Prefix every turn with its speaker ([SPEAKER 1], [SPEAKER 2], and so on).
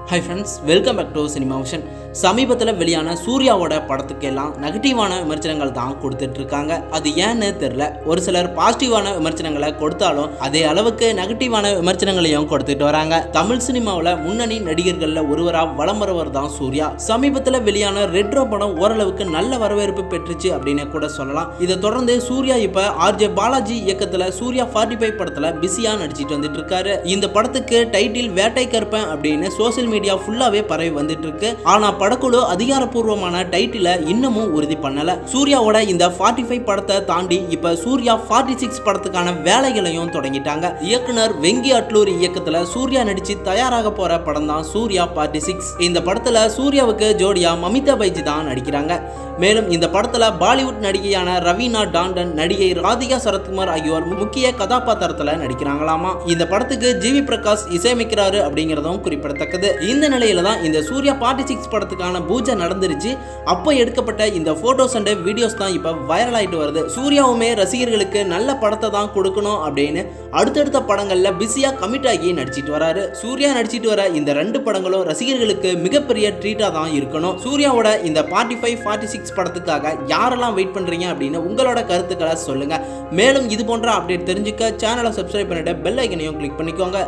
[SPEAKER 1] Hi friends, welcome back to Cinema Vision. சமீபத்தில் வெளியான சூர்யாவோட படத்துக்கெல்லாம் நெகட்டிவான விமர்சனங்கள் தான் கொடுத்துட்டு இருக்காங்க. அது ஏன்னு தெரியல. ஒரு சிலர் பாசிட்டிவான விமர்சனங்களை கொடுத்தாலும் அதே அளவுக்கு நெகட்டிவான விமர்சனங்களையும் கொடுத்துட்டு வராங்க. தமிழ் சினிமாவில் முன்னணி நடிகர்கள்ல ஒருவராக வலம் வருவர் தான் சூர்யா. சமீபத்தில் வெளியான ரெட்ரோ படம் ஓரளவுக்கு நல்ல வரவேற்பு பெற்றுச்சு அப்படின்னு கூட சொல்லலாம். இதை தொடர்ந்து சூர்யா இப்ப ஆர்ஜே பாலாஜி இயக்கத்துல சூர்யா 45 படத்துல பிஸியா நடிச்சிட்டு வந்துட்டு இருக்காரு. இந்த படத்துக்கு டைட்டில் வேட்டை கருப்பன் அப்படின்னு சோசியல் மீடியா ஃபுல்லாவே பரவி வந்துட்டு இருக்கு. ஆனா படக்குழு அதிகாரப்பூர்வமான டைட்டில இன்னமும் உறுதி பண்ணல. சூர்யாவோட இந்த 45 படத்தை தாண்டி இப்ப சூர்யா 46 படத்துக்கான வேலைகளையும் தொடங்கிட்டாங்க. இயக்குனர் வெங்கி அட்லூர் இயக்கத்துல சூர்யா நடிச்சு தயாராக போற படம் தான் சூர்யா 46. இந்த படத்துல சூர்யாவுக்கு ஜோடியா மமிதா பைஜி தான் நடிக்கிறாங்க. மேலும் இந்த படத்துல பாலிவுட் நடிகையான ரவீனா டாண்டன், நடிகை ராதிகா சரத்குமார் ஆகியோர் முக்கிய கதாபாத்திரத்துல நடிக்கிறாங்களாமா. இந்த படத்துக்கு ஜிவி பிரகாஷ் இசையமைக்கிறாரு அப்படிங்கறதும் குறிப்பிடத்தக்கது. இந்த நிலையில தான் இந்த சூர்யா 46 படத்துக்கான பூஜை நடந்துருச்சு. அப்போ எடுக்கப்பட்ட இந்த போட்டோஸ் அண்ட் வீடியோஸ் தான் இப்ப வைரல் ஆயிட்டு வருது. சூர்யாவுமே ரசிகர்களுக்கு நல்ல படத்தை தான் கொடுக்கணும் அப்படின்னு அடுத்தடுத்த படங்கள்ல பிஸியா கமிட் ஆகி நடிச்சிட்டு வராரு. சூர்யா நடிச்சிட்டு வர இந்த 2 படங்களும் ரசிகர்களுக்கு மிகப்பெரிய ட்ரீட்டா தான் இருக்கணும். சூர்யாவோட இந்த 45, 46 படத்துக்காக யாரெல்லாம் வெயிட் பண்றீங்க அப்படின்னு உங்களோட கருத்துக்களை சொல்லுங்க. மேலும் இது போன்ற அப்டேட் தெரிஞ்சுக்க சேனலை சப்ஸ்கிரைப் பண்ணிட்டு பெல் ஐக்கனையும் கிளிக் பண்ணிக்கோங்க.